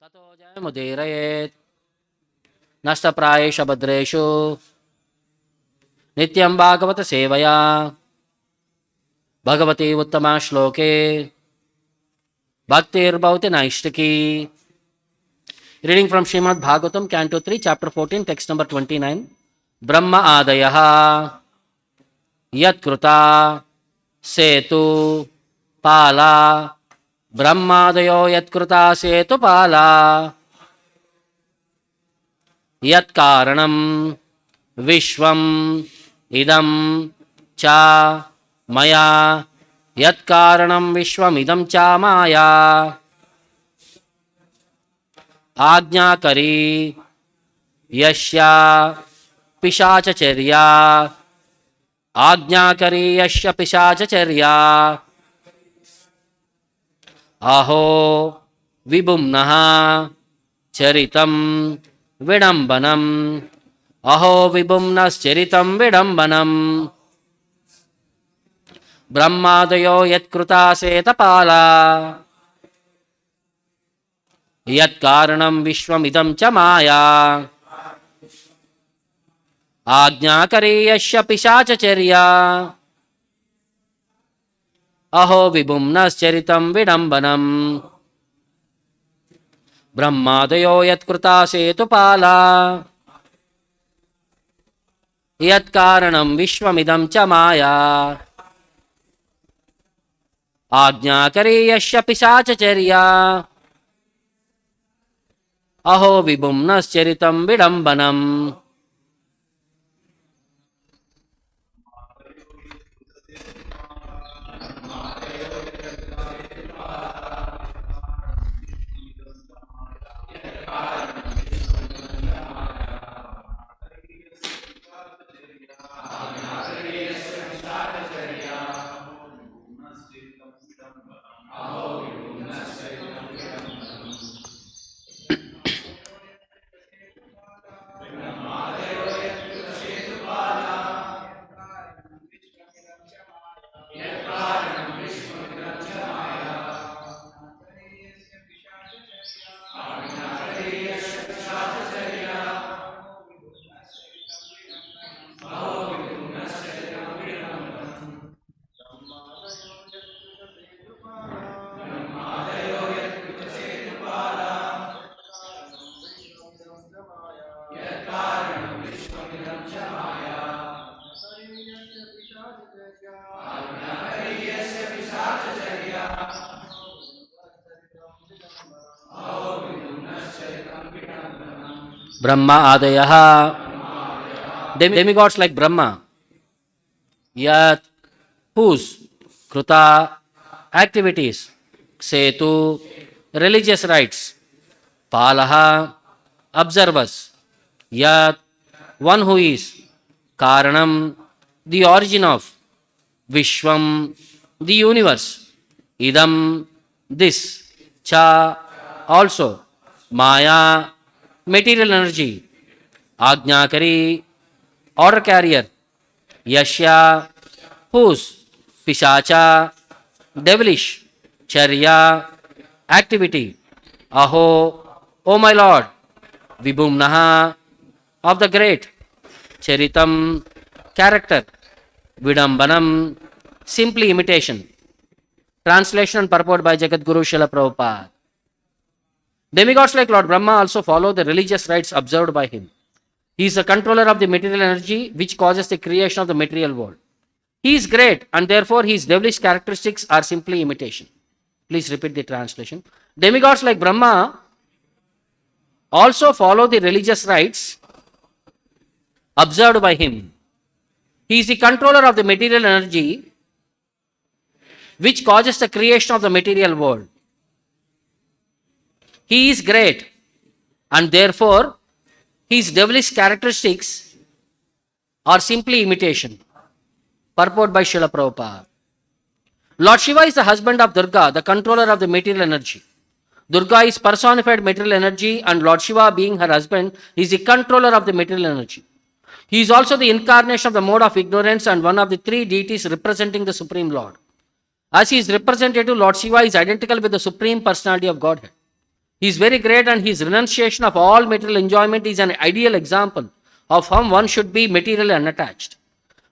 ततो जयमुदीरयेत् नष्टप्रायेषु भद्रेषु नित्यं भागवत सेवया भगवती उत्तमा श्लोके भक्तिर्भवति नैष्टिकी. Reading from Srimad Bhagavatam, Canto 3, Chapter 14, Text number 29. Brahma adayaha yat kruta setu pala. Brahmadayo yat kruta setu pala. Yat karanam vishvam idam cha maya. Yat karanam vishvam idam cha maya. आज्ञाकरी यस्या पिशाचचर्या. आज्ञाकरी यस्य पिशाचचर्या. अहो विभुम्नः चरितं विडम्बनम्. अहो विभुम्नश्चरितं विडम्बनम्. ब्रह्मादयो यत्कृता सेतपाला. यत्कारणं विश्वमिदं च माया. आज्ञाकरी यस्य पिशाचचर्या. अहो विभुम्नश्चरितं विडम्बनम्. ब्रह्मादयो यत्कृता सेतुपाला. यत्कारणं विश्वमिदं च माया. आज्ञाकरी यस्य पिशाचचर्या. अहो विभुम्नश्चरितं विडम्बनम्. Brahma adayaha, demigods like Brahma, yat, whose, kruta, activities, setu, religious rites, palaha, observers, yat, one who is, karanam, the origin of, vishwam, the universe, idam, this, cha, also, maya, material energy, ajñakari, order carrier, yashya, whose, pishacha, devilish, charya, activity, aho, O my Lord, vibhumnaha, of the great, charitam, character, vidambanam, simply imitation. Translation and purport by Jagadguru Srila Prabhupada. Demigods like Lord Brahma also follow the religious rites observed by him. He is the controller of the material energy which causes the creation of the material world. He is great and therefore his devilish characteristics are simply imitation. Please repeat the translation. Demigods like Brahma also follow the religious rites observed by him. He is the controller of the material energy which causes the creation of the material world. He is great and therefore his devilish characteristics are simply imitation. Purport by Srila Prabhupada. Lord Shiva is the husband of Durga, the controller of the material energy. Durga is personified material energy and Lord Shiva, being her husband, is the controller of the material energy. He is also the incarnation of the mode of ignorance and one of the three deities representing the Supreme Lord. As his representative, Lord Shiva is identical with the Supreme Personality of Godhead. He is very great, and his renunciation of all material enjoyment is an ideal example of how one should be materially unattached.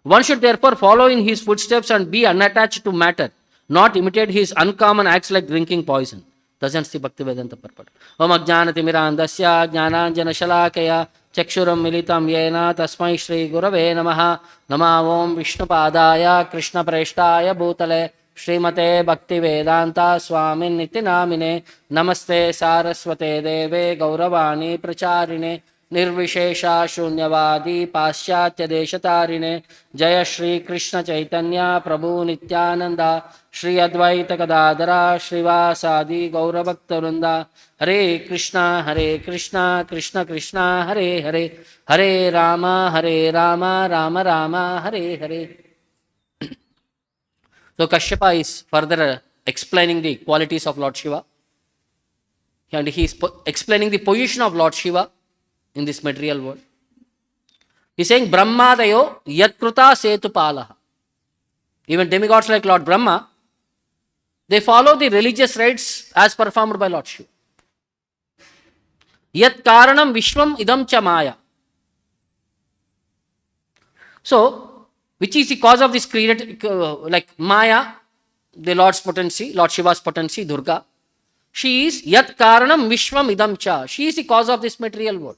One should therefore follow in his footsteps and be unattached to matter, not imitate his uncommon acts like drinking poison. Doesn't the Bhaktivedanta purport. Om Ajnanatimirandasya Jnananjana Shalakaya Chakshuram Militam Yena Tasmai Shri Gurave Namaha Nama Om Vishnupadaya Krishna Preshtaya Bhutale Srimate Bhaktivedanta Swamy Niti Namine Namaste Saraswate Deve Gauravani Pracharine Nirvishesha Shunyavadi Paschatya Deshatarine Jaya Shri Krishna Chaitanya Prabhu Nityananda Shri Advaita Gadadara Srivasadi Gauravaktarunda Hare Krishna Krishna Krishna Hare Hare Hare Rama Rama Rama Hare Hare. So Kashyapa is further explaining the qualities of Lord Shiva, and he is explaining the position of Lord Shiva in this material world. He is saying Brahmadayo Yatkruta Setupalaha. Even demigods like Lord Brahma, they follow the religious rites as performed by Lord Shiva. Yat Karanam Vishwam Idam Cha Maya. So, which is the cause of this created, like Maya, the Lord's potency, Lord Shiva's potency, Durga. She is Yat Karanam Vishwam Idam Cha. She is the cause of this material world.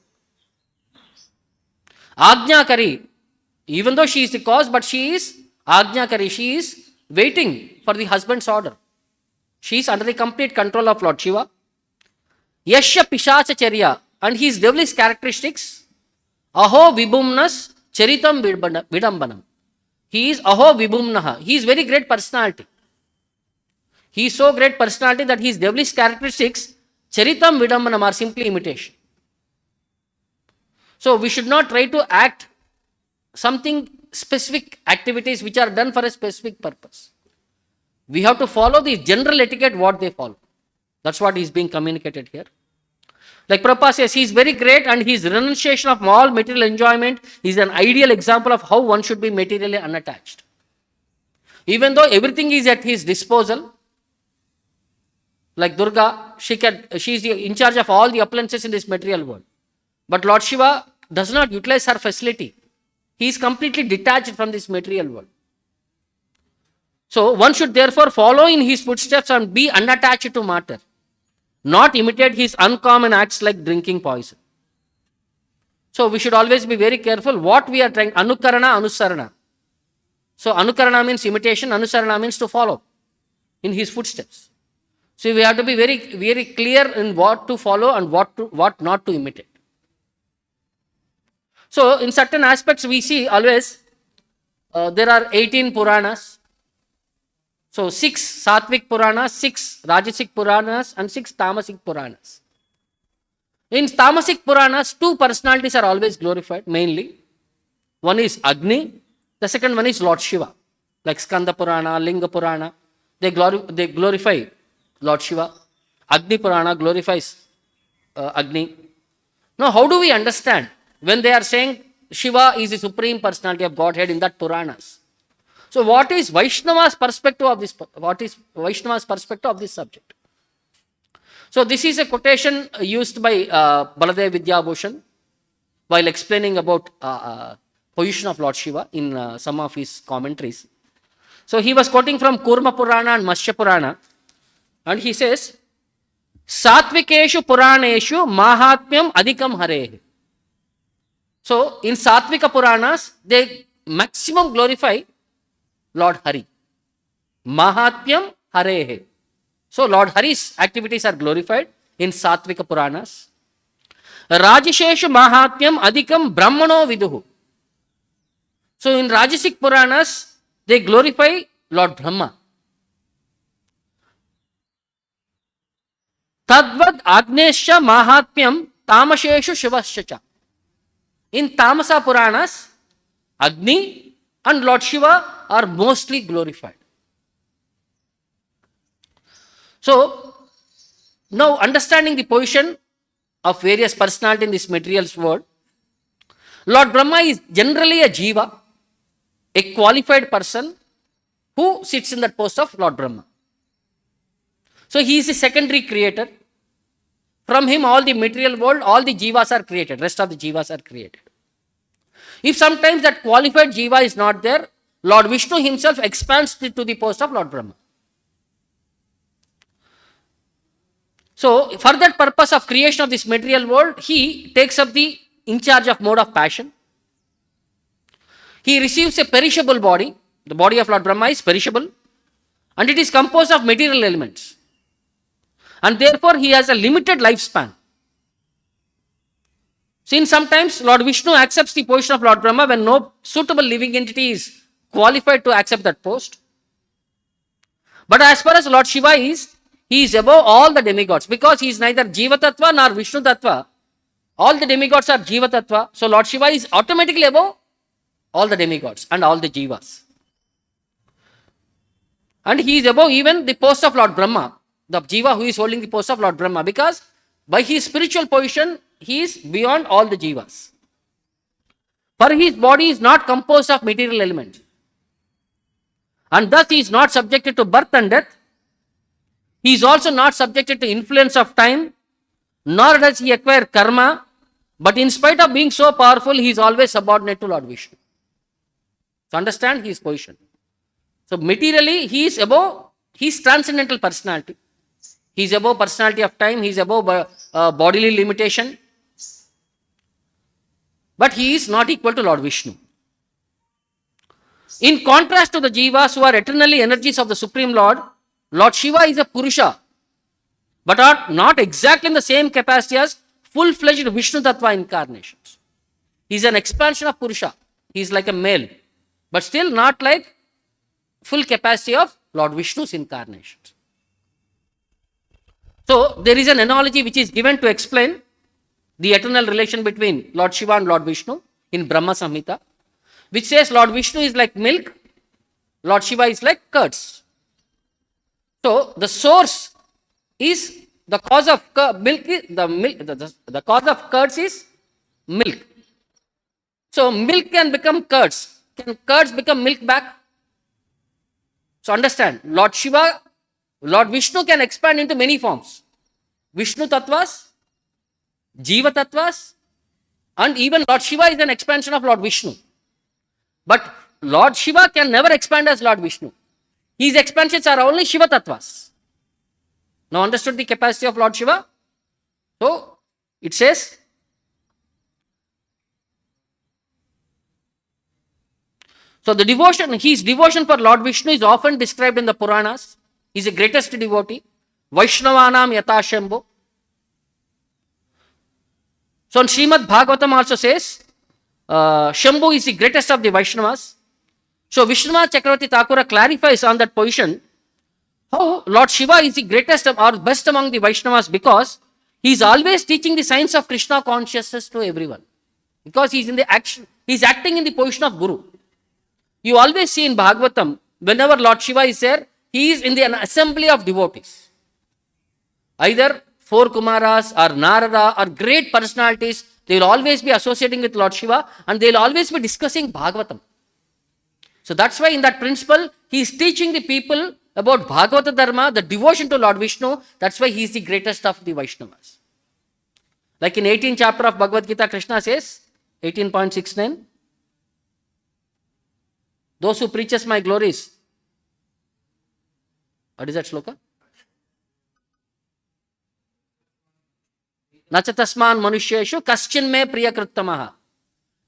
Ajñakari, even though she is the cause, but she is Ajñakari. She is waiting for the husband's order. She is under the complete control of Lord Shiva. Yasya Pishachacharya, and his devilish characteristics, Aho Vibhumnas Charitam Vidambanam. He is Aho Vibhumnaha. He is very great personality. He is so great personality that his devilish characteristics, Charitam Vidambanam, are simply imitation. So we should not try to act something specific activities which are done for a specific purpose. We have to follow the general etiquette what they follow. That's what is being communicated here. Like Prabhupada says, he is very great, and his renunciation of all material enjoyment is an ideal example of how one should be materially unattached. Even though everything is at his disposal, like Durga, she is in charge of all the appliances in this material world. But Lord Shiva does not utilize her facility. He is completely detached from this material world. So one should therefore follow in his footsteps and be unattached to matter, not imitate his uncommon acts like drinking poison. So we should always be very careful what we are trying. Anukarana, Anusarana. So Anukarana means imitation, Anusarana means to follow in his footsteps. So we have to be very, very clear in what to follow and what not to imitate. So in certain aspects we see always there are 18 Puranas. So 6 Sattvic Puranas, 6 Rajasic Puranas, and 6 Tamasic Puranas. In Tamasic Puranas, 2 personalities are always glorified mainly. One is Agni, the second one is Lord Shiva. Like Skanda Purana, Linga Purana, they glorify Lord Shiva. Agni Purana glorifies Agni. Now how do we understand when they are saying Shiva is the supreme personality of Godhead in that Puranas? So what is Vaishnava's perspective of this? What is Vaishnava's perspective of this subject? So this is a quotation used by Baladev Vidyabhushan while explaining about position of Lord Shiva in some of his commentaries. So he was quoting from Kurma Purana and Matsya Purana, and he says, Satvikeshu Puraneshu Mahatmyam Adhikam Hare. So in Satvika Puranas, they maximum glorify Lord Hari. Mahatmyam Harehe. So Lord Hari's activities are glorified in Satvika Puranas. Rajasheshu Mahatmyam Adhikam Brahmano Viduhu. So in Rajasic Puranas, they glorify Lord Brahma. Tadvad Agnesha Mahatmyam Tamasheshu Shivascha. In Tamasa Puranas, Agni and Lord Shiva are mostly glorified. So, now understanding the position of various personalities in this material world, Lord Brahma is generally a Jiva, a qualified person who sits in that post of Lord Brahma. So he is the secondary creator. From him all the material world, all the jivas are created, rest of the jivas are created. If sometimes that qualified jiva is not there, Lord Vishnu himself expands to the post of Lord Brahma. So for that purpose of creation of this material world, he takes up the in charge of mode of passion. He receives a perishable body. The body of Lord Brahma is perishable and it is composed of material elements. And therefore he has a limited lifespan. Since sometimes Lord Vishnu accepts the position of Lord Brahma when no suitable living entity is qualified to accept that post. But as far as Lord Shiva is, he is above all the demigods because he is neither Jiva Tattva nor Vishnu Tattva. All the demigods are Jiva Tattva. So Lord Shiva is automatically above all the demigods and all the jivas. And he is above even the post of Lord Brahma, the jiva who is holding the post of Lord Brahma, because by his spiritual position, he is beyond all the jivas. For his body is not composed of material elements. And thus he is not subjected to birth and death. He is also not subjected to influence of time, nor does he acquire karma. But in spite of being so powerful, he is always subordinate to Lord Vishnu. So understand his position. So materially, he is above his transcendental personality. He is above personality of time. He is above bodily limitation. But he is not equal to Lord Vishnu. In contrast to the jivas who are eternally energies of the Supreme Lord, Lord Shiva is a Purusha, but are not exactly in the same capacity as full-fledged Vishnu Tattva incarnations. He is an expansion of Purusha. He is like a male, but still not like full capacity of Lord Vishnu's incarnations. So there is an analogy which is given to explain the eternal relation between Lord Shiva and Lord Vishnu in Brahma Samhita, which says Lord Vishnu is like milk, Lord Shiva is like curds. So the source is the cause of milk. The cause of curds is milk. So milk can become curds. Can curds become milk back? So understand, Lord Shiva, Lord Vishnu can expand into many forms. Vishnu Tattvas, Jiva Tattvas, and even Lord Shiva is an expansion of Lord Vishnu. But Lord Shiva can never expand as Lord Vishnu. His expansions are only Shiva Tattvas. Now understood the capacity of Lord Shiva? So it says, so the devotion, his devotion for Lord Vishnu is often described in the Puranas. He is the greatest devotee. Vaishnavanam yata Shambhu. So Srimad Bhagavatam also says, Shambhu is the greatest of the Vaishnavas. So Vishnu Chakravarti Thakura clarifies on that position how Lord Shiva is the greatest or best among the Vaishnavas because he is always teaching the science of Krishna consciousness to everyone. Because he is in the action, he is acting in the position of Guru. You always see in Bhagavatam, whenever Lord Shiva is there, he is in the assembly of devotees. Either four Kumaras or Narada or great personalities, they will always be associating with Lord Shiva and they will always be discussing Bhagavatam. So that's why in that principle, he is teaching the people about Bhagavata Dharma, the devotion to Lord Vishnu. That's why he is the greatest of the Vaishnavas. Like in 18th chapter of Bhagavad Gita, Krishna says, 18.69, those who preaches my glories. What is that sloka? Nacha tasman manusheshu kaschin me priyakruttamaha.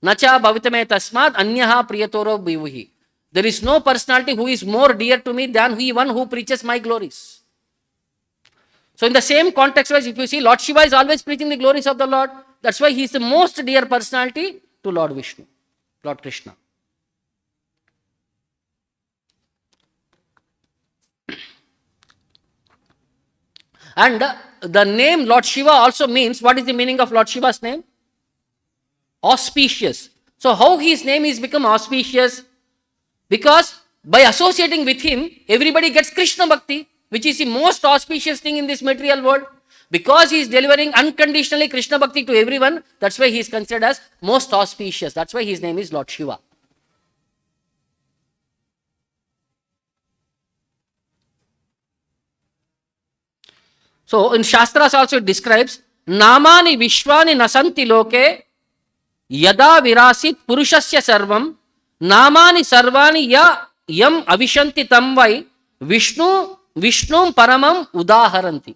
Nacha bhavitame tasmad anyaha priyatoro bivuhi. There is no personality who is more dear to me than one who preaches my glories. So in the same context wise, if you see, Lord Shiva is always preaching the glories of the Lord. That's why he is the most dear personality to Lord Vishnu, Lord Krishna. And the name Lord Shiva also means, what is the meaning of Lord Shiva's name? Auspicious. So how his name is become auspicious? Because by associating with him, everybody gets Krishna Bhakti, which is the most auspicious thing in this material world. Because he is delivering unconditionally Krishna Bhakti to everyone, that's why he is considered as most auspicious. That's why his name is Lord Shiva. So in Shastras also it describes, Namani Vishwani Nasanti Loke Yada Virasit Purushasya Sarvam Namani Sarvani Yam Avishanti Tamvai Vishnum Paramam Udaharanti.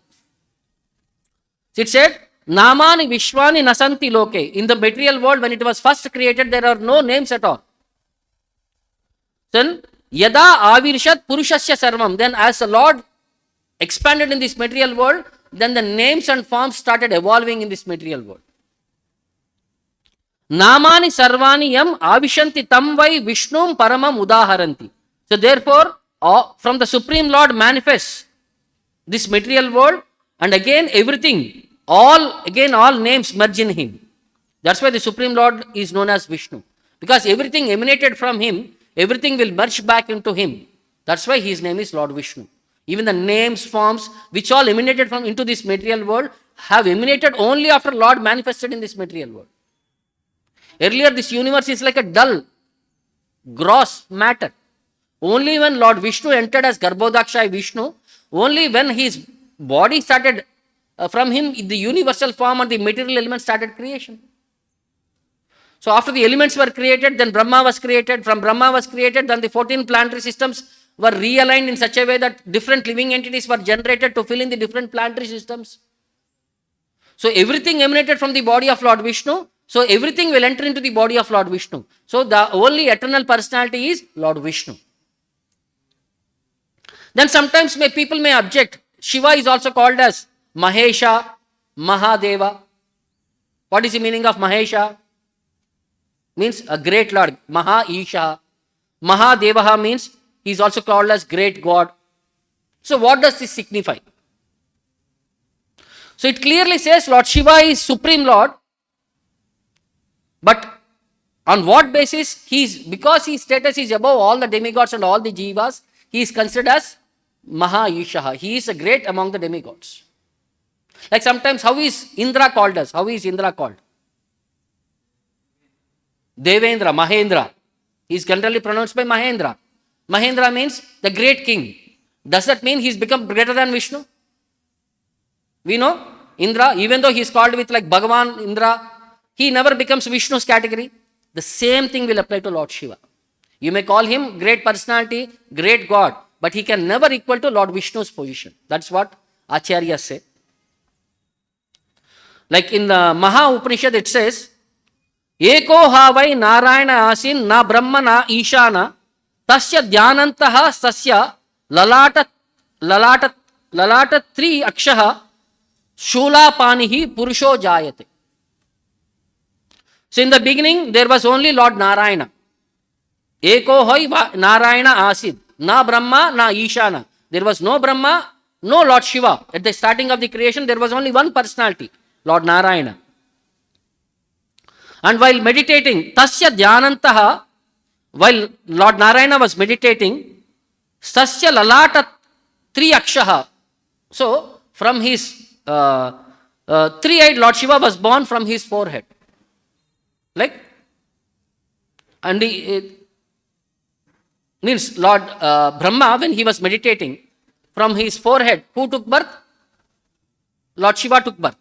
It said, Namani Vishwani Nasanti Loke. In the material world, when it was first created, there are no names at all. Then, Yada Avirshat Purushasya Sarvam. Then as the Lord expanded in this material world, then the names and forms started evolving in this material world. Namani Sarvani Yam Avishanti Tamvai Vishnum Paramam Udaharanti. So therefore, from the Supreme Lord manifests this material world, and again everything, all names merge in him. That's why the Supreme Lord is known as Vishnu. Because everything emanated from him, everything will merge back into him. That's why his name is Lord Vishnu. Even the names, forms, which all emanated from into this material world, have emanated only after Lord manifested in this material world. Earlier, this universe is like a dull, gross matter. Only when Lord Vishnu entered as Garbhodakshay Vishnu, only when his body started, from him, the universal form and the material elements started creation. So after the elements were created, then Brahma was created. From Brahma was created, then the 14 planetary systems were realigned in such a way that different living entities were generated to fill in the different planetary systems. So everything emanated from the body of Lord Vishnu. So everything will enter into the body of Lord Vishnu. So the only eternal personality is Lord Vishnu. Then sometimes people may object. Shiva is also called as Mahesha, Mahadeva. What is the meaning of Mahesha? Means a great Lord. Maha Isha. Mahadevaha means he is also called as great God. So what does this signify? So it clearly says Lord Shiva is Supreme Lord. But on what basis? Because his status is above all the demigods and all the jivas, he is considered as Maha Isha. He is a great among the demigods. Like sometimes, how is Indra called as? How is Indra called? Devendra, Mahendra. He is generally pronounced by Mahendra. Mahendra means the great king. Does that mean he has become greater than Vishnu? We know Indra, even though he is called with like Bhagavan Indra, he never becomes Vishnu's category. The same thing will apply to Lord Shiva. You may call him great personality, great God, but he can never equal to Lord Vishnu's position. That's what Acharyas say. Like in the Maha Upanishad it says, Eko havai Narayana asin na Brahma na Ishana tasya dhyanantaha sasya lalata tri akshaha shula panihi purusho jayate. So in the beginning there was only Lord Narayana. Eko hai Narayana asid. Na Brahma, na Ishana. There was no Brahma, no Lord Shiva. At the starting of the creation, there was only one personality, Lord Narayana. And while meditating, tasya dhyanantaha, while Lord Narayana was meditating, sasya lalata tri akshaha. So, from his three-eyed Lord Shiva was born from his forehead. Like, and means Lord Brahma, when he was meditating, from his forehead, who took birth? Lord Shiva took birth.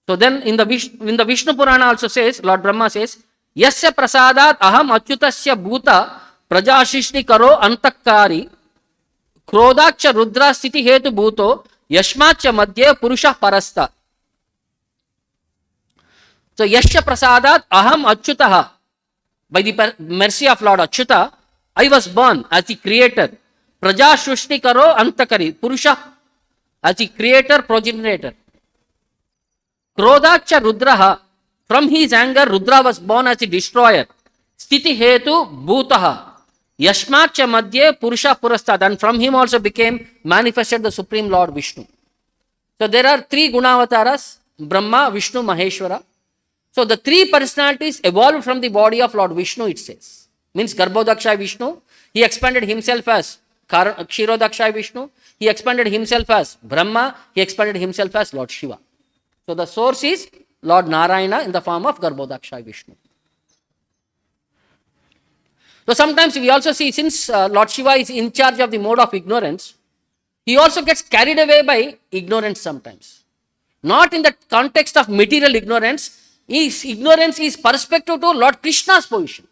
So then in the Vishnu Purana also says, Lord Brahma says, Yasya prasadat aham achyutasya bhuta prajashishni karo antakkari krodakcha rudra sthiti hetu bhuto yashmacha madhye purusha parasta. So Yasya prasadat aham achyutaha. By the mercy of Lord Achyuta, I was born as the creator. Praja Shushti Karo Antakari. Purusha as the creator, progenitor. Krodacha Rudraha. From his anger, Rudra was born as the destroyer. Sthiti Hetu Bhutaha. Yashmacha Madhye Purusha Purastad. And from him also became manifested the Supreme Lord Vishnu. So there are three Gunavataras, Brahma, Vishnu, Maheshwara. So the three personalities evolved from the body of Lord Vishnu, it says. Means Garbhodakshay Vishnu. He expanded himself as Kshirodakshay Vishnu. He expanded himself as Brahma. He expanded himself as Lord Shiva. So the source is Lord Narayana in the form of Garbhodakshay Vishnu. So sometimes we also see, since Lord Shiva is in charge of the mode of ignorance, he also gets carried away by ignorance sometimes. Not in the context of material ignorance. His ignorance is perspective to Lord Krishna's position.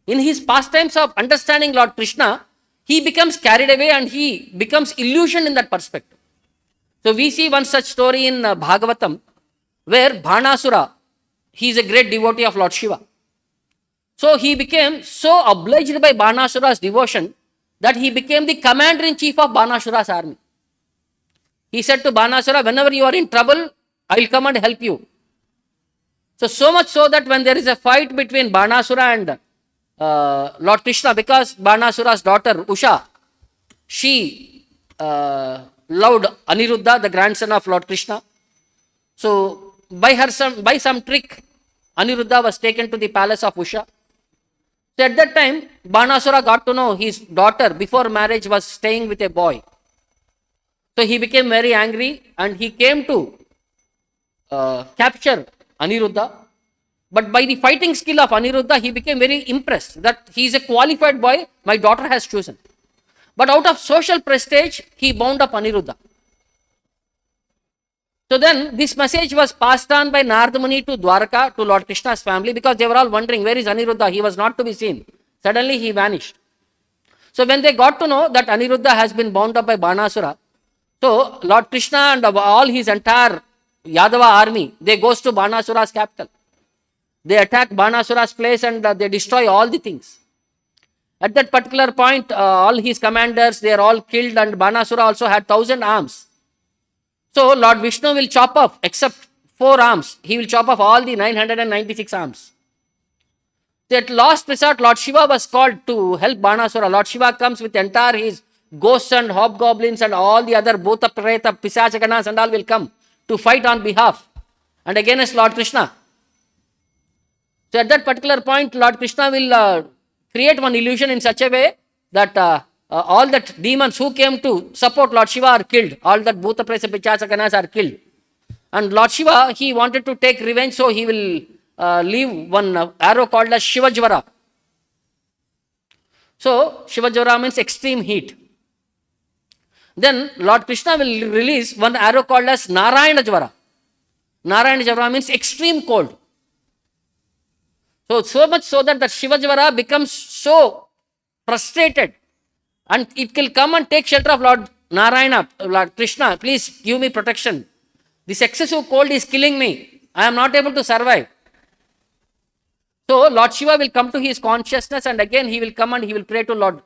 In his pastimes of understanding Lord Krishna, he becomes carried away and he becomes illusioned in that perspective. So we see one such story in Bhagavatam, where Bhanasura, he is a great devotee of Lord Shiva. So he became so obliged by Bhanasura's devotion that he became the commander-in-chief of Bhanasura's army. He said to Bhanasura, whenever you are in trouble, I will come and help you. So much so that when there is a fight between Bhanasura and Lord Krishna, because Bhanasura's daughter Usha, she loved Aniruddha, the grandson of Lord Krishna. So by some trick, Aniruddha was taken to the palace of Usha. So at that time, Bhanasura got to know his daughter before marriage was staying with a boy. So he became very angry and he came to capture Aniruddha. But by the fighting skill of Aniruddha, he became very impressed that he is a qualified boy my daughter has chosen. But out of social prestige, he bound up Aniruddha. So then this message was passed on by Narada Muni to Dwarka, to Lord Krishna's family, because they were all wondering, where is Aniruddha? He was not to be seen. Suddenly he vanished. So when they got to know that Aniruddha has been bound up by Bhanasura, so Lord Krishna and all his entire Yadava army, they goes to Bhanasura's capital. They attack Bhanasura's place and they destroy all the things. At that particular point, all his commanders, they are all killed, and Bhanasura also had 1,000 arms. So Lord Vishnu will chop off, except 4 arms, he will chop off all the 996 arms. So at last resort, Lord Shiva was called to help Bhanasura. Lord Shiva comes with entire his ghosts and hobgoblins and all the other Bhuta, Preta, Pisachaganas and all will come to fight on behalf and against Lord Krishna. So at that particular point, Lord Krishna will create one illusion in such a way that all that demons who came to support Lord Shiva are killed. All that Bhuta, Preta, Pichachaganas are killed. And Lord Shiva, he wanted to take revenge, so he will leave one arrow called as Shiva Jvara. So Shiva Jvara means extreme heat. Then Lord Krishna will release one arrow called as Narayana Jvara. Narayana Jvara means extreme cold. So much so that the Shiva Jvara becomes so frustrated and it will come and take shelter of Lord Narayana, Lord Krishna, please give me protection. This excessive cold is killing me. I am not able to survive. So Lord Shiva will come to his consciousness and again he will come and he will pray to Lord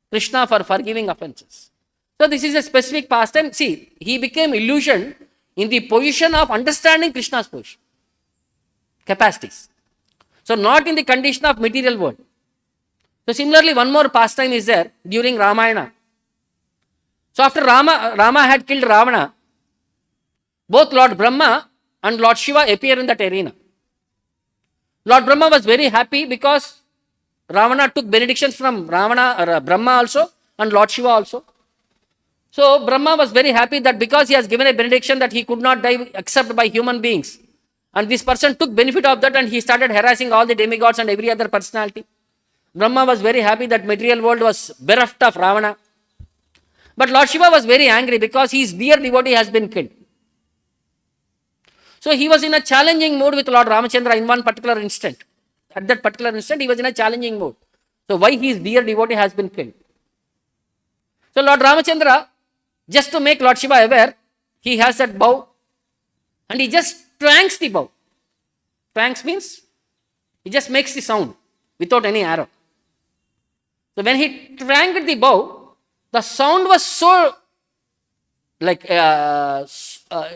Krishna for forgiving offenses. So this is a specific pastime. See, he became illusioned in the position of understanding Krishna's position, capacities. So not in the condition of material world. So similarly, one more pastime is there during Ramayana. So after Rama had killed Ravana, both Lord Brahmā and Lord Shiva appear in that arena. Lord Brahmā was very happy because Ravana took benedictions from Brahmā also and Lord Shiva also. So Brahmā was very happy that because he has given a benediction that he could not die except by human beings. And this person took benefit of that and he started harassing all the demigods and every other personality. Brahmā was very happy that material world was bereft of Ravana. But Lord Shiva was very angry because his dear devotee has been killed. So he was in a challenging mood with Lord Ramachandra in one particular instant. At that particular instant, he was in a challenging mood. So why his dear devotee has been killed? So Lord Ramachandra, just to make Lord Shiva aware, he has that bow and he just twangs the bow. Twangs means he just makes the sound without any arrow. So when he twanged the bow, the sound was so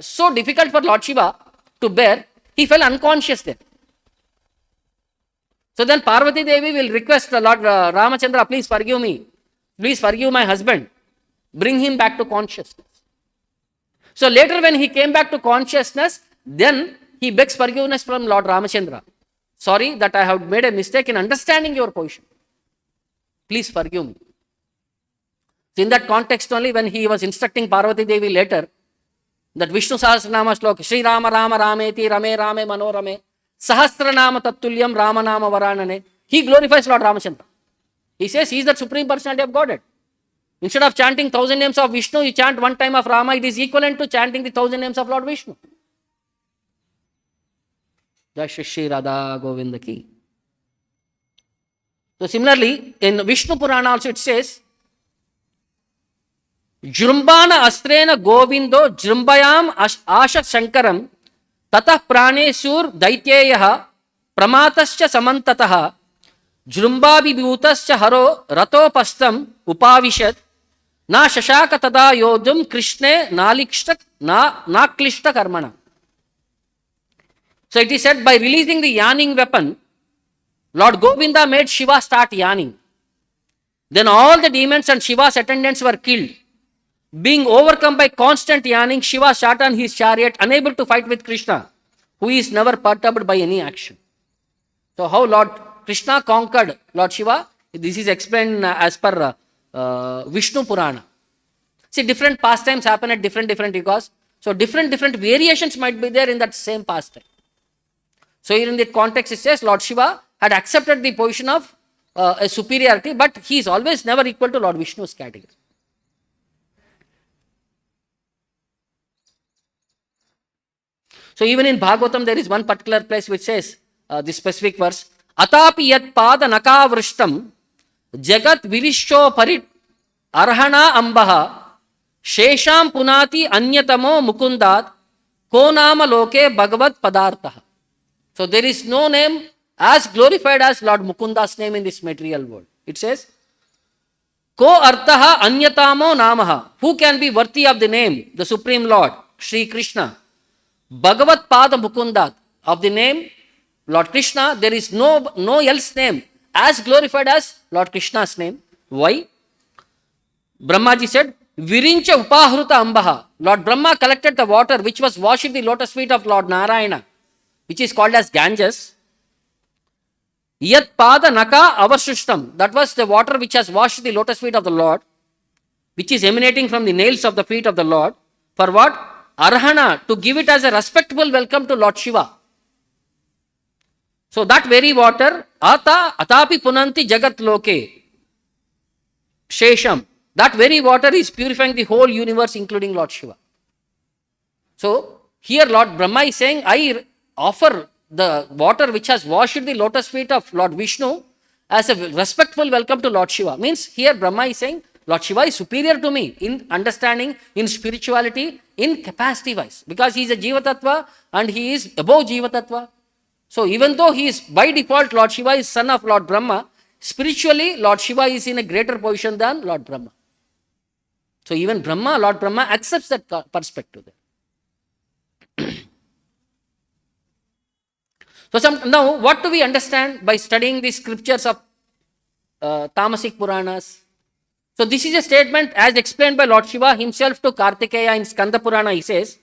so difficult for Lord Shiva to bear, he fell unconscious there. So then Parvati Devi will request Lord Ramachandra, please forgive me. Please forgive my husband. Bring him back to consciousness. So later when he came back to consciousness, then he begs forgiveness from Lord Ramachandra. Sorry that I have made a mistake in understanding your position. Please forgive me. So in that context only, when he was instructing Parvati Devi later, that Vishnu Sahasranama Shloka, Shri Rama Rama Rameti Rame Rame Manorame Sahasranama Tattulyam Rama Nama Varanane, he glorifies Lord Ramachandra. He says he is the Supreme Personality of Godhead. Instead of chanting 1,000 names of Vishnu, you chant one time of Rama, it is equivalent to chanting the 1,000 names of Lord Vishnu. Jai Shri Radha Govinda ki. So similarly, in Vishnu Purana also it says, Jrumbana astrena Govindo Jrumbayam Asha Shankaram Tatah Praneshur Daityeyaha Pramatascha Samantataha Jrumbabi Bhutascha Haro Ratopastam Upavishad Na Shashaka Tada Yodum Krishne Naklishta Karmana. So it is said, by releasing the yarning weapon, Lord Govinda made Shiva start yarning. Then all the demons and Shiva's attendants were killed. Being overcome by constant yarning, Shiva sat on his chariot, unable to fight with Krishna, who is never perturbed by any action. So how Lord Krishna conquered Lord Shiva? This is explained as per Vishnu Purana. See, different pastimes happen at different yugas. So different variations might be there in that same pastime. So here in that context it says Lord Shiva had accepted the position of a superiority, but he is always never equal to Lord Vishnu's category. So even in Bhagavatam there is one particular place which says this specific verse, Atapi yat pada nakavrishtam jagat virisho parit arhana ambaha shesham punati anyatamo mukundat ko nama loke bhagavat padartaha. So there is no name as glorified as Lord Mukunda's name in this material world. It says, Ko artaha anyatamo namaha. Who can be worthy of the name? The Supreme Lord, Sri Krishna. Bhagavat Pada Mukundat. Of the name Lord Krishna, there is no else name as glorified as Lord Krishna's name. Why? Brahmaji said, Virincha upahruta ambaha. Lord Brahma collected the water which was washed in the lotus feet of Lord Narayana, which is called as Ganges. Yat pada naka avashishtam. That was the water which has washed the lotus feet of the Lord, which is emanating from the nails of the feet of the Lord. For what? Arhana, to give it as a respectful welcome to Lord Shiva. So that very water, atapi punanti jagat loke, shesham. That very water is purifying the whole universe, including Lord Shiva. So here Lord Brahma is saying, I offer the water which has washed the lotus feet of Lord Vishnu as a respectful welcome to Lord Shiva. Means here Brahma is saying, Lord Shiva is superior to me in understanding, in spirituality, in capacity wise. Because he is a Jiva Tattva and he is above Jiva Tattva. So even though he is by default, Lord Shiva is son of Lord Brahma, spiritually Lord Shiva is in a greater position than Lord Brahma. So even Lord Brahma accepts that perspective there. So now what do we understand by studying the scriptures of Tamasic Puranas? So this is a statement as explained by Lord Shiva himself to Kartikeya in Skanda Purana. He says,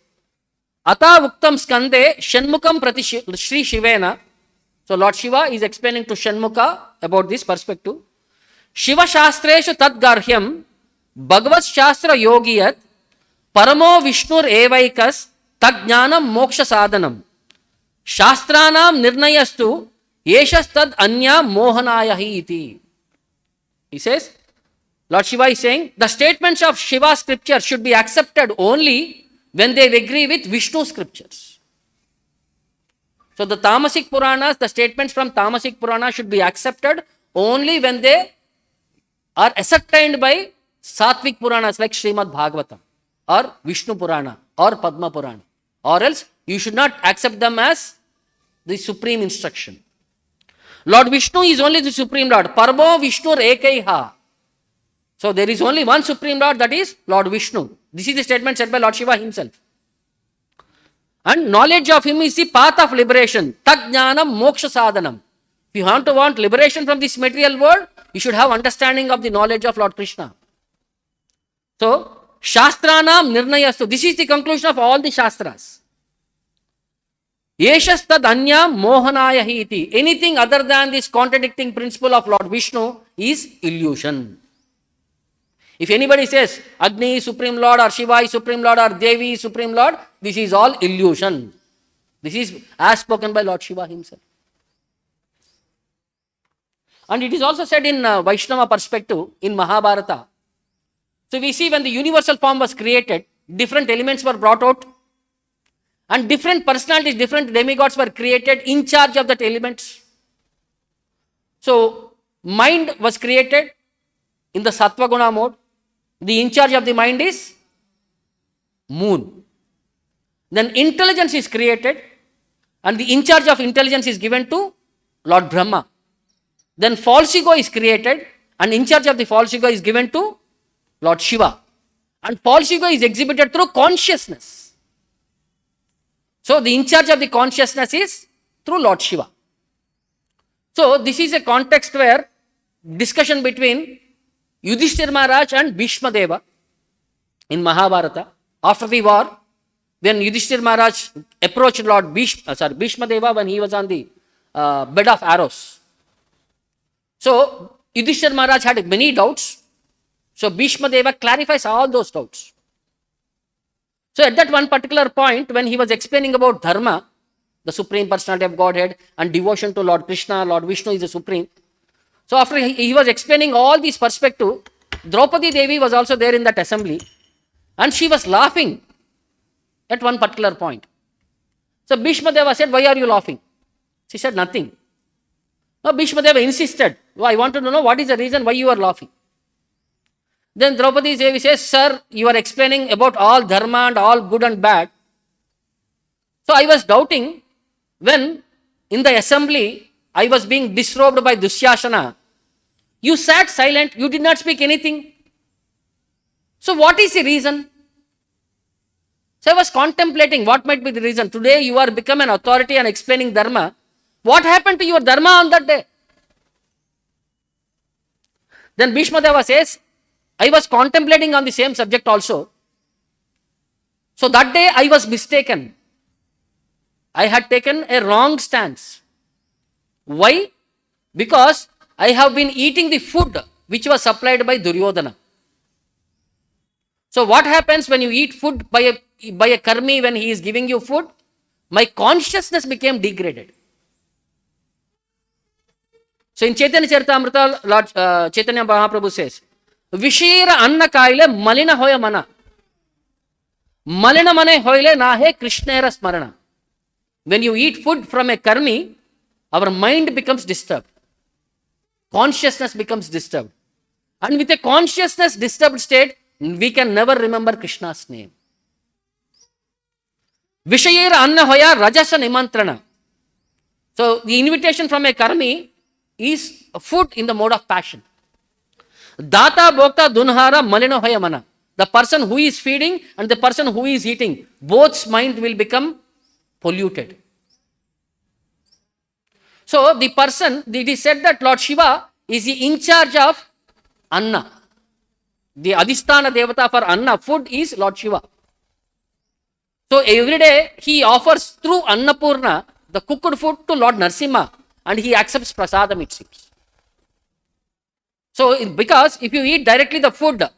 Ata Vuktam Skande Shanmukam Prati Shri Shivena. So Lord Shiva is explaining to Shanmuka about this perspective. Shiva Shastreshu Tad Garhyam Bhagavat Shastra Yogiyat Paramo Vishnur Evaikas Tadjnanam Moksha Sadhanam Shastranam Nirnayastu Yeshas Tad Anya Mohanayahi iti. He says, Lord Shiva is saying, the statements of Shiva scripture should be accepted only when they agree with Vishnu scriptures. So the Tamasic Puranas, the statements from Tamasic Purana should be accepted only when they are ascertained by Sattvic Puranas like Srimad Bhagavatam or Vishnu Purana or Padma Purana. Or else you should not accept them as the supreme instruction. Lord Vishnu is only the Supreme Lord. Parmo Vishnu Ekaiha. So there is only one Supreme Lord, that is Lord Vishnu. This is the statement said by Lord Shiva himself. And knowledge of him is the path of liberation. Tadjnanam moksha sadhanam. If you want liberation from this material world, you should have understanding of the knowledge of Lord Krishna. So, Shastranam Nirnayastu. This is the conclusion of all the Shastras. Yeshas tad anya mohanayahi iti. Anything other than this contradicting principle of Lord Vishnu is illusion. If anybody says Agni is Supreme Lord or Shiva is Supreme Lord or Devi is Supreme Lord, this is all illusion. This is as spoken by Lord Shiva himself. And it is also said in Vaishnava perspective in Mahabharata. So we see when the universal form was created, different elements were brought out and different personalities, different demigods were created in charge of that elements. So mind was created in the Sattva Guna mode. The in charge of the mind is moon. Then intelligence is created and the in charge of intelligence is given to Lord Brahma. Then false ego is created and in charge of the false ego is given to Lord Shiva. And false ego is exhibited through consciousness. So the in charge of the consciousness is through Lord Shiva. So this is a context where discussion between Yudhishthira Maharaj and Bhisma Deva in Mahabharata. After the war, when Yudhishthira Maharaj approached Bhisma Deva when he was on the bed of arrows. So Yudhishthira Maharaj had many doubts. So Bhisma Deva clarifies all those doubts. So at that one particular point, when he was explaining about Dharma, the Supreme Personality of Godhead, and devotion to Lord Krishna, Lord Vishnu is the Supreme. So after he was explaining all these perspectives, Draupadi Devi was also there in that assembly and she was laughing at one particular point. So Bhisma Deva said, "Why are you laughing?" She said, "Nothing." Now Bhisma Deva insisted, "I want to know what is the reason why you are laughing." Then Draupadi Devi says, "Sir, you are explaining about all dharma and all good and bad. So I was doubting when in the assembly I was being disrobed by Dushyasana. You sat silent, you did not speak anything. So what is the reason?" So I was contemplating what might be the reason. Today you are become an authority and explaining dharma. What happened to your dharma on that day? Then Bhisma Deva says, "I was contemplating on the same subject also. So that day I was mistaken. I had taken a wrong stance. Why? Because I have been eating the food which was supplied by Duryodhana. So what happens when you eat food by a karmi when he is giving you food? My consciousness became degraded." So in Chaitanya Charitamrita, Lord Chaitanya Mahaprabhu says, "Vishira anna kaile malina hoya mana. Malina mane hoile nahe Krishnera smarana." When you eat food from a karmi, our mind becomes disturbed. Consciousness becomes disturbed. And with a consciousness disturbed state, we can never remember Krishna's name. Vishayera anna hoya rajasa nimantrana. So the invitation from a karmi is food in the mode of passion. Data bhokta dunhara malina hoya mana. The person who is feeding and the person who is eating, both's mind will become polluted. So the person, it is said that Lord Shiva is in charge of Anna. The Adhisthana Devata for Anna, food, is Lord Shiva. So every day he offers through Annapurna the cooked food to Lord Narasimha and he accepts prasadam, it seems. So because if you eat directly the food,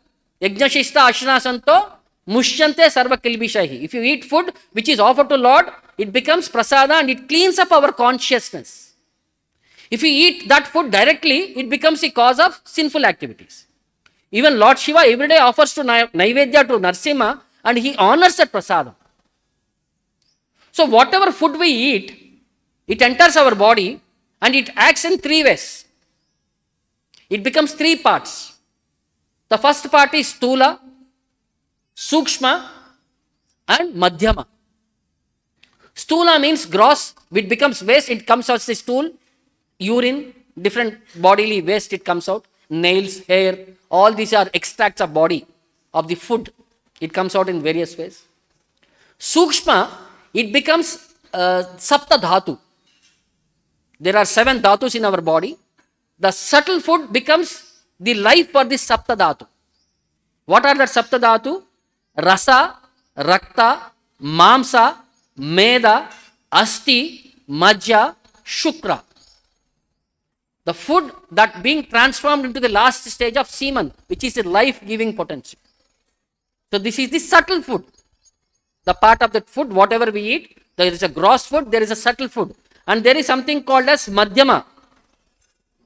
Yajnashishta Ashna Santo Mushyante Sarva Kilbishahi. If you eat food which is offered to Lord, it becomes prasada and it cleans up our consciousness. If you eat that food directly, it becomes a cause of sinful activities. Even Lord Shiva every day offers to Naivedya to Narasimha and he honors that prasadam. So whatever food we eat, it enters our body and it acts in three ways. It becomes three parts. The first part is Stula, Sukshma and Madhyama. Stula means gross, it becomes waste, it comes out as a stool, urine, different bodily waste it comes out, nails, hair, all these are extracts of body, of the food. It comes out in various ways. Sukshma, it becomes Sapta Dhatu. There are 7 dhatus in our body. The subtle food becomes the life for this Sapta Dhatu. What are the Sapta Dhatu? Rasa, Rakta, Mamsa, Meda, Asti, Majja, Shukra. The food that being transformed into the last stage of semen, which is a life-giving potential. So this is the subtle food. The part of that food, whatever we eat, there is a gross food, there is a subtle food. And there is something called as Madhyama,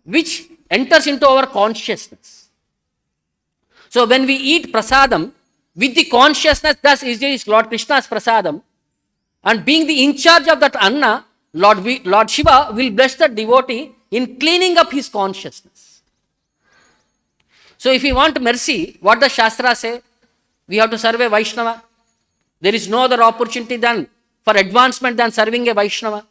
which enters into our consciousness. So when we eat prasadam with the consciousness, thus is Lord Krishna's prasadam, and being the in charge of that anna, Lord Shiva will bless the devotee in cleaning up his consciousness. So if we want mercy, what does Shastra say? We have to serve a Vaishnava. There is no other opportunity than for advancement than serving a Vaishnava.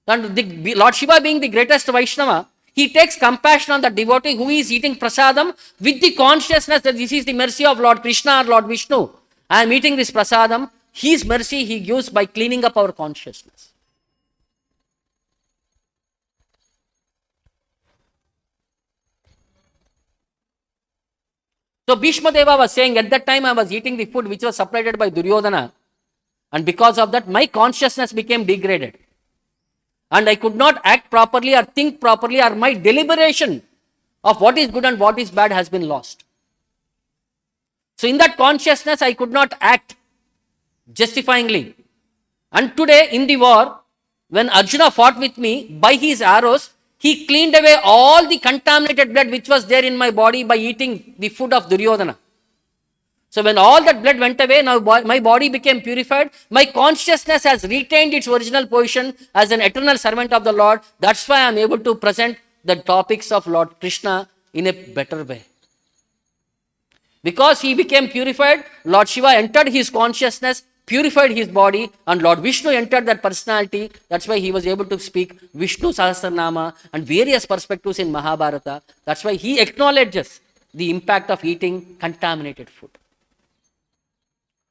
And Lord Shiva being the greatest Vaishnava, he takes compassion on the devotee who is eating prasadam with the consciousness that this is the mercy of Lord Krishna or Lord Vishnu. I am eating this prasadam. His mercy he gives by cleaning up our consciousness. So Bhisma Deva was saying, at that time I was eating the food which was separated by Duryodhana, and because of that my consciousness became degraded. And I could not act properly or think properly, or my deliberation of what is good and what is bad has been lost. So in that consciousness I could not act justifyingly. And today in the war, when Arjuna fought with me, by his arrows, he cleaned away all the contaminated blood which was there in my body by eating the food of Duryodhana. So when all that blood went away, now my body became purified. My consciousness has retained its original position as an eternal servant of the Lord. That's why I am able to present the topics of Lord Krishna in a better way. Because he became purified, Lord Shiva entered his consciousness, purified his body, and Lord Vishnu entered that personality. That's why he was able to speak Vishnu Sahasranama and various perspectives in Mahabharata. That's why he acknowledges the impact of eating contaminated food.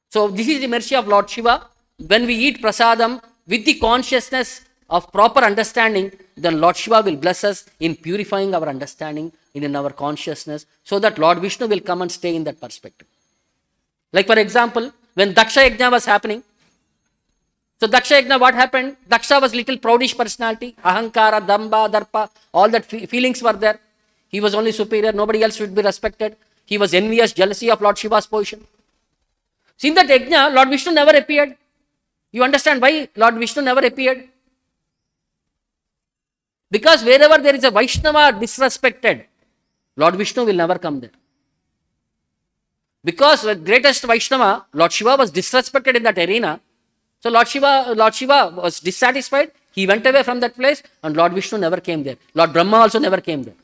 So this is the mercy of Lord Shiva. When we eat prasadam with the consciousness of proper understanding, then Lord Shiva will bless us in purifying our understanding in our consciousness, so that Lord Vishnu will come and stay in that perspective. Like for example, when Daksha Yajna was happening, so Daksha Yajna, what happened? Daksha was little proudish personality, ahankara, damba, darpa, all that feelings were there. He was only superior, nobody else should be respected. He was envious, jealousy of Lord Shiva's position. So in that Yajna, Lord Vishnu never appeared. You understand why Lord Vishnu never appeared? Because wherever there is a Vaishnava disrespected, Lord Vishnu will never come there. Because the greatest Vaishnava, Lord Shiva, was disrespected in that arena. So Lord Shiva was dissatisfied. He went away from that place, and Lord Vishnu never came there. Lord Brahmā also never came there.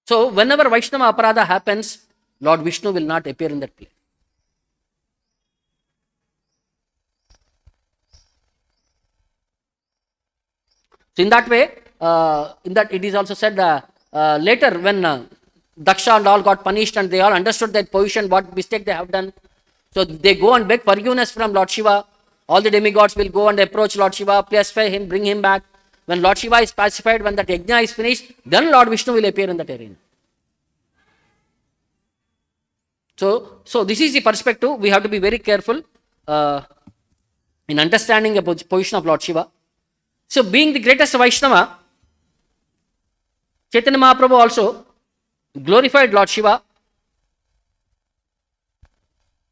So whenever Vaishnava aparadha happens, Lord Vishnu will not appear in that place. So in that way, it is also said later when Daksha and all got punished and they all understood their position, what mistake they have done. So they go and beg forgiveness from Lord Shiva. All the demigods will go and approach Lord Shiva, pacify him, bring him back. When Lord Shiva is pacified, when that yajna is finished, then Lord Vishnu will appear in that arena. So this is the perspective. We have to be very careful in understanding the position of Lord Shiva. So being the greatest Vaishnava, Chaitanya Mahaprabhu also glorified Lord Shiva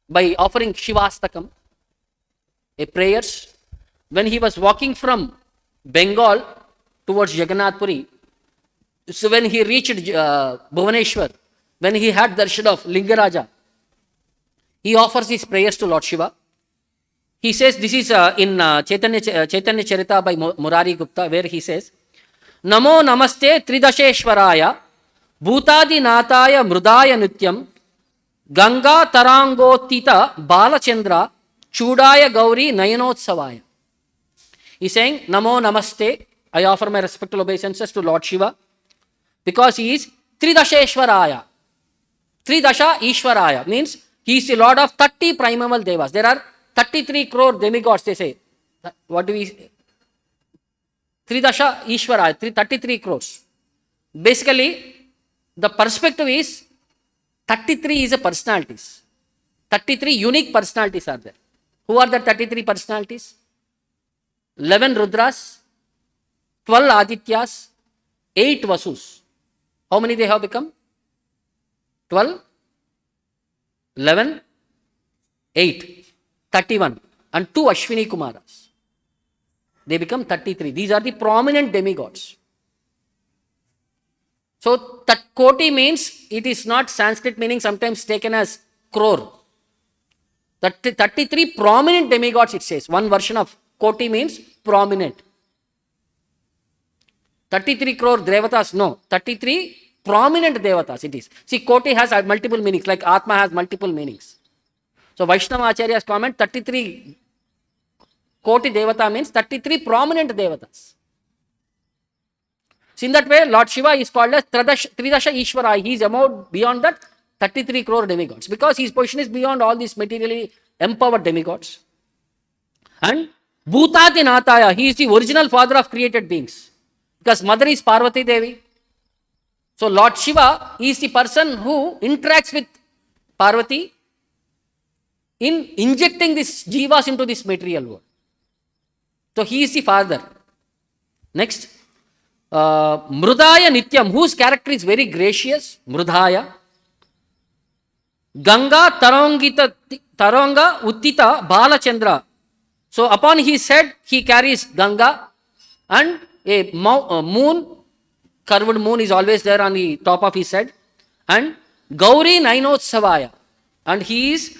by offering Shivastakam, a prayers. When he was walking from Bengal towards Jagannath Puri, so when he reached Bhuvaneshwar, when he had darshan of Lingaraja, he offers his prayers to Lord Shiva. He says, this is in Chaitanya Charita by Murari Gupta, where he says, Namo Namaste Tridasheshwaraya Bhutadi Nataya Mrudaya Nityam Ganga Tarangotita Balachandra Chudaya Gauri Nayanotsavaya. He's saying, Namo Namaste, I offer my respectful obeisances to Lord Shiva, because he is Tridasheshwaraya. Tridasha Ishwaraya means he is the Lord of 30 primeval devas. There are 33 crore demigods, they say. What do we say? Tridasha Ishwaraya, 33 crores. Basically, the perspective is 33 is a personalities. 33 unique personalities are there. Who are the 33 personalities? 11 Rudras, 12 Adityas, 8 Vasus. How many they have become? 12, 11, 8, 31, and 2 Ashwini Kumaras. They become 33. These are the prominent demigods. So that koti means, it is not Sanskrit meaning sometimes taken as crore. 33 prominent demigods it says. One version of koti means prominent. 33 crore devatas, no. 33 prominent devatas it is. See, koti has multiple meanings, like Atma has multiple meanings. So Vaishnava Acharya's comment, 33 koti devata means 33 prominent devatas. So in that way, Lord Shiva is called as Tridasha Ishvara. He is beyond that 33 crore demigods, because his position is beyond all these materially empowered demigods. And Bhutati Nataya, he is the original father of created beings, because mother is Parvati Devi. So Lord Shiva is the person who interacts with Parvati in injecting these jivas into this material world. So he is the father. Next, Mrudaya Nityam, whose character is very gracious, Mrudaya. Ganga Taranga Uttita Balachandra. So upon his head he carries Ganga, and a moon, curved moon is always there on the top of his head, and Gauri Nainotsavaya, and he is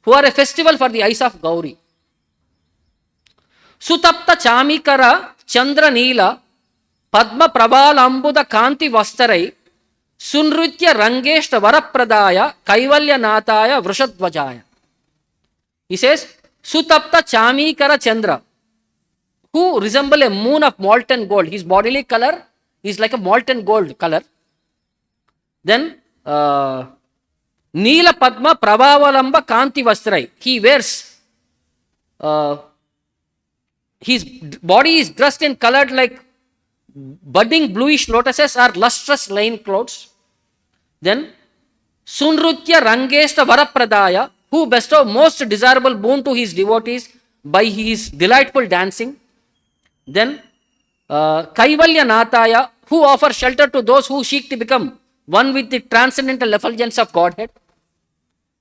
who are a festival for the eyes of Gauri. Sutapta Chamikara Chandra Neela Padma Prabalambuda Kanti Vastarai Sunritya Rangeshta Varapradaya Kaivalya Nataya Vrishadvajaya. He says, Sutapta Chamikara Chandra, who resemble a moon of molten gold. His bodily color is like a molten gold color. Then Neela Padma Prabhavalamba Kanti Vastrai. He wears, his body is dressed in colored like budding bluish lotuses or lustrous linen clothes. Then Sunrutya Rangeshta Varapradaya, who bestow most desirable boon to his devotees by his delightful dancing. Then Kaivalya Nataya, who offer shelter to those who seek to become one with the transcendental effulgence of Godhead.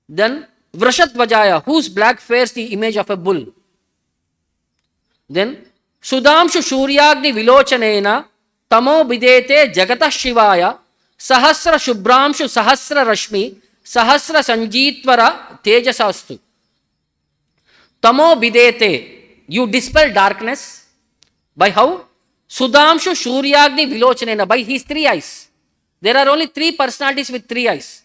Then Vrishadvajaya, whose black fares the image of a bull. Then Sudamshu Shuryagni Vilochanena Tamo Bidete Jagata Shivaya Sahasra Shubramshu Sahasra Rashmi Sahasra Sanjeetvara Tejasastu. Tamo Bidete, you dispel darkness. By how? Sudamshu Shuryagni Vilochanena, by his three eyes. There are only three personalities with three eyes,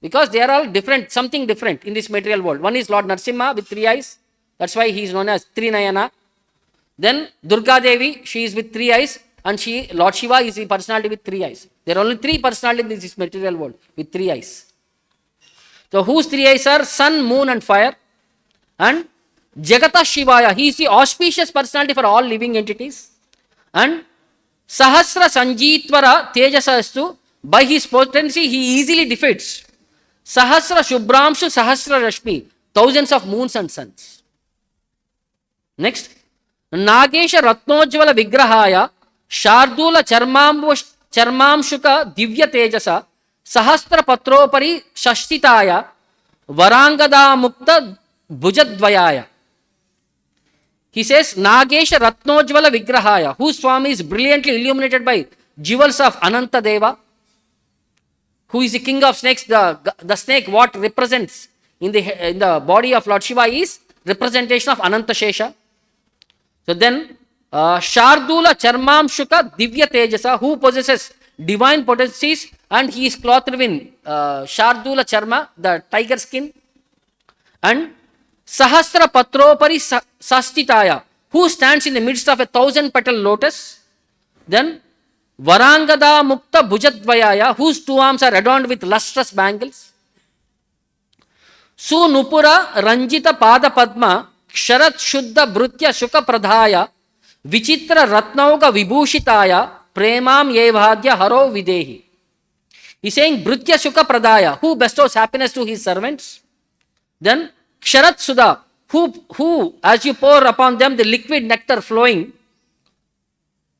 because they are all different, something different in this material world. One is Lord Narasimha with three eyes. That's why he is known as Trinayana. Then Durga Devi, she is with three eyes, and Lord Shiva is the personality with three eyes. There are only three personalities in this material world with three eyes. So whose three eyes are sun, moon and fire. And Jagata Shivaya, he is the auspicious personality for all living entities. And Sahasra Sanjeetvara Tejasastu, by his potency he easily defeats Sahasra Shubramshu Sahasra Rashmi, thousands of moons and suns. Next, Nagesha Ratnojvala Vigrahaya Shardula Charmamshuka Divya Tejasa Sahasra Patropari Shashtitaya Varangada Mukta Bhujadvayaya. He says, Nagesha Ratnojvala Vigrahaya, whose Swamy is brilliantly illuminated by jewels of Ananta Deva, who is the king of snakes. The snake, what represents in the body of Lord Shiva is representation of Ananta Shesha. So then, Shardula Charmamshuka Divya Tejasa, who possesses divine potencies, and he is clothed in Shardula Charma, the tiger skin. And Sahasra Patropari Sastitaya, who stands in the midst of 1,000-petal lotus. Then Varangada Mukta Bhujadvayaya, whose two arms are adorned with lustrous bangles. Sunupura Ranjita Pada Padma Ksharat Shuddha Brutya Shuka Pradhaya Vichitra Ratnauga Vibhushitaya Premam Yevadya Haro Videhi. He is saying Brutya Shuka Pradhaya, who bestows happiness to his servants. Then Ksharat Sudha, who as you pour upon them the liquid nectar flowing.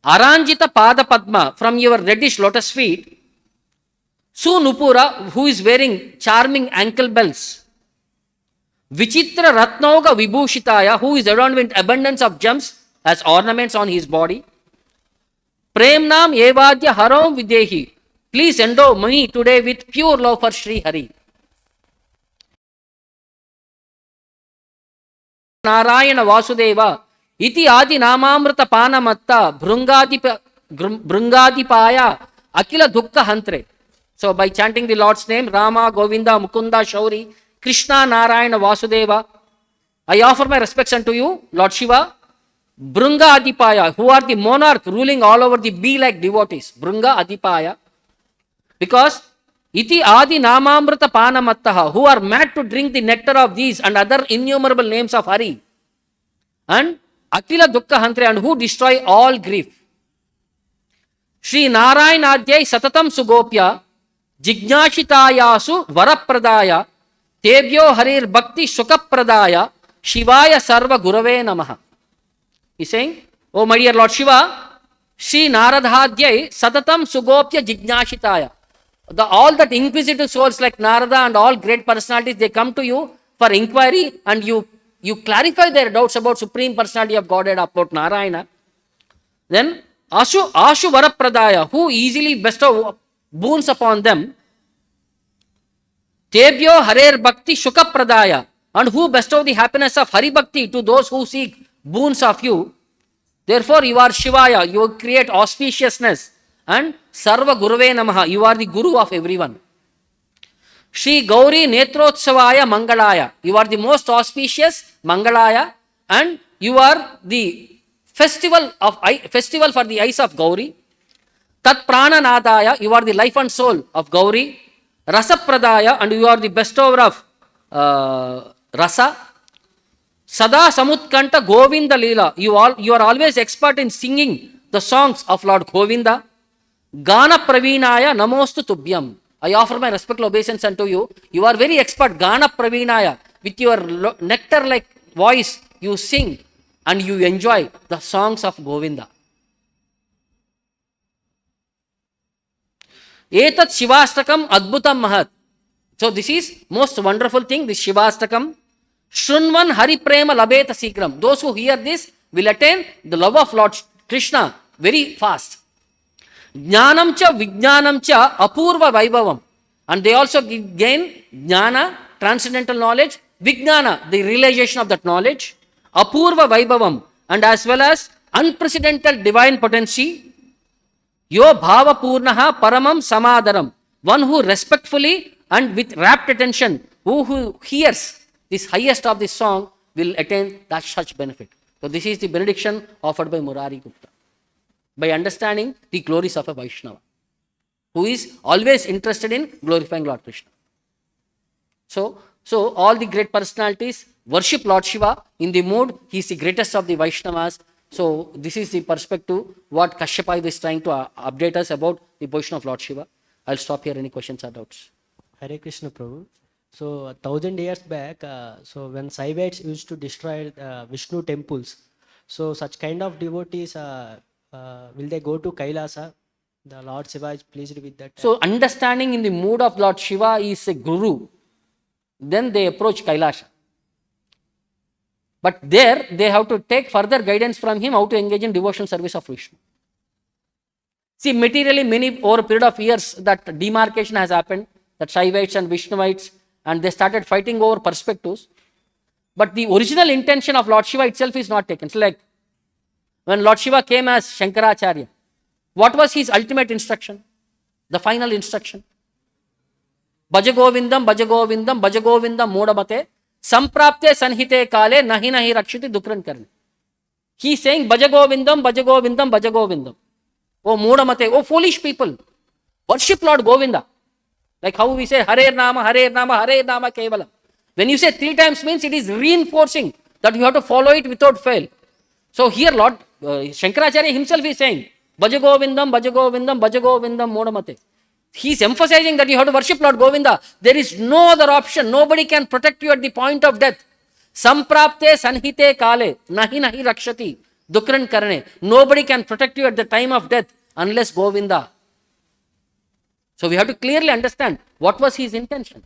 Aranjita Pada Padma, from your reddish lotus feet. Sunupura, who is wearing charming ankle bells. Vichitra Ratnauga Vibhushitaya, who is adorned with abundance of gems as ornaments on his body. Premnam evadya haram videhi. Please endow me today with pure love for Sri Hari. Narayana Vasudeva. Iti adi namamrita panamatta bhrungadipaya akila dukkha hantre. So by chanting the Lord's name, Rama, Govinda, Mukunda, Shauri, Krishna, Narayana, Vasudeva, I offer my respects unto you, Lord Shiva, Brunga Adipaya, who are the monarch ruling all over the bee-like devotees. Brunga Adipaya. Because iti adi namamrita panamattaha, who are mad to drink the nectar of these and other innumerable names of Hari. And Akila Dukkha Hantre, and who destroy all grief. Shri Narayanadhyai Satatam Sugopya Jignashitayasu Varapradaya Tebhyo Harir Bhakti Sukapradaya Shivaya Sarva Gurave Namaha. He's saying, oh my dear Lord Shiva, Shri Naradhadhyai Satatam Sugopya Jignashitaya. All that inquisitive souls like Narada and all great personalities, they come to you for inquiry and you clarify their doubts about Supreme Personality of Godhead, about Narayana. Then Ashu Varapradaya, who easily bestow boons upon them. Tebhyo Harer Bhakti Shukapradaya, and who bestow the happiness of Hari Bhakti to those who seek boons of you. Therefore, you are Shivaya, you create auspiciousness, and Sarva Gurave Namaha, you are the Guru of everyone. Shri Gauri Netrotsavaya Mangalaya, you are the most auspicious Mangalaya, and you are the festival for the eyes of Gauri. Tat Prana Nadaya, you are the life and soul of Gauri. Rasa Pradaya, and you are the bestower of Rasa. Sada Samutkanta Govinda Leela, you are always expert in singing the songs of Lord Govinda. Gana Pravinaya Namostu Tubhyam, I offer my respectful obeisance unto you. You are very expert. Gana Pravinaya, with your nectar-like voice, you sing and you enjoy the songs of Govinda. Etat Shivastakam Adbhutam Mahat. So this is most wonderful thing, this Shivastakam. Shrunvan Hari Prema Labeta Sikram. Those who hear this will attain the love of Lord Krishna very fast. Jnanam cha Vijnanam cha Apurva Vaibhavam. And they also gain Jnana, transcendental knowledge, Vijnana, the realization of that knowledge, Apurva Vaibhavam, and as well as unprecedented divine potency. Yo Bhava Purnaha Paramam Samadaram. One who respectfully and with rapt attention, who hears this highest of this song, will attain that such benefit. So this is the benediction offered by Murari Gupta. By understanding the glories of a Vaishnava, who is always interested in glorifying Lord Krishna. So all the great personalities worship Lord Shiva in the mood. He is the greatest of the Vaishnavas. So this is the perspective what Kashyapa is trying to update us about the position of Lord Shiva. I'll stop here. Any questions or doubts? Hare Krishna Prabhu. So 1000 years back, so when Saivites used to destroy Vishnu temples, so such kind of devotees, will they go to Kailasa? The Lord Shiva is pleased with that. So understanding in the mood of Lord Shiva is a guru. Then they approach Kailasha. But there they have to take further guidance from him how to engage in devotional service of Vishnu. See, materially, over a period of years, that demarcation has happened, that Shaivites and Vishnuvites, and they started fighting over perspectives. But the original intention of Lord Shiva itself is not taken. So like when Lord Shiva came as Shankaracharya, what was his ultimate instruction? The final instruction. Bhajagovindam, Bhajagovindam, Bhajagovindam Modamate, Samprapte Sanhite Kale, Nahi Nahi Rakshiti Dukran Karne. He is saying Bhajagovindam, Bhajagovindam, Bhajagovindam. Oh Modamate, oh foolish people, worship Lord Govinda. Like how we say Hare Nama, Hare Nama, Hare Nama Kevalam. When you say 3 times means it is reinforcing that you have to follow it without fail. So here Lord Shankaracharya himself is saying Bhajagovindam, Bhajagovindam, Bhajagovindam Modamate. He is emphasizing that you have to worship Lord Govinda. There is no other option. Nobody can protect you at the point of death. Samprapte sanhite kale, nahi nahi rakshati, dukran karne. Nobody can protect you at the time of death unless Govinda. So we have to clearly understand what was his intention.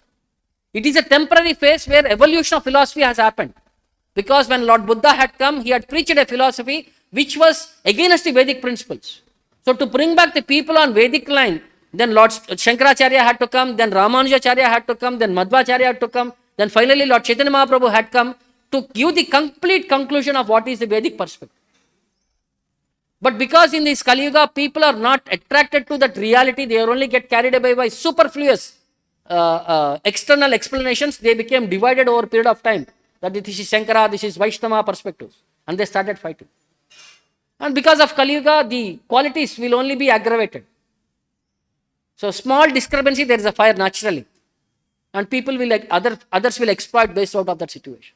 It is a temporary phase where evolution of philosophy has happened. Because when Lord Buddha had come, he had preached a philosophy which was against the Vedic principles. So to bring back the people on Vedic line, then Lord Shankaracharya had to come, then Ramanujacharya had to come, then Madhvacharya had to come, then finally Lord Chaitanya Mahaprabhu had come to give the complete conclusion of what is the Vedic perspective. But because in this Kali Yuga, people are not attracted to that reality, they only get carried away by superfluous external explanations, they became divided over a period of time. That this is Shankara, this is Vaishnava perspectives. And they started fighting. And because of Kali Yuga, the qualities will only be aggravated. So small discrepancy, there is a fire naturally. And people will, others will exploit based out of that situation.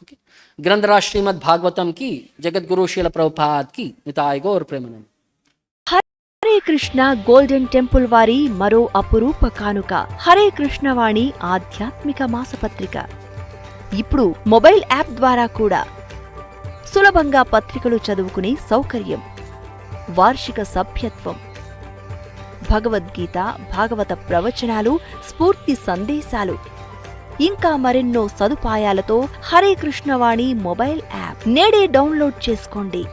Okay. Grandhara Srimad Bhagavatam ki, Jagat Guru Srila Prabhupada ki, Nitai Gaur Premanand. Hare Krishna golden temple వారి మరో అపురూప కానుక హరే కృష్ణ వాణి ఆధ్యాత్మిక మాసపత్రిక. ఇప్పుడు mobile app ద్వారా కూడా సులభంగా పత్రికలు చదువుకునే సౌకర్యం, వార్షిక సభ్యత్వం, భగవద్గీత, భాగవత ప్రవచనాలు, స్ఫూర్తి సందేశాలు, ఇంకా మరెన్నో సదుపాయాలతో హరే కృష్ణవాణి మొబైల్ యాప్ నేడే డౌన్లోడ్ చేసుకోండి.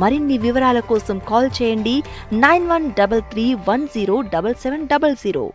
మరిన్ని వివరాల కోసం కాల్ చేయండి 9133107700.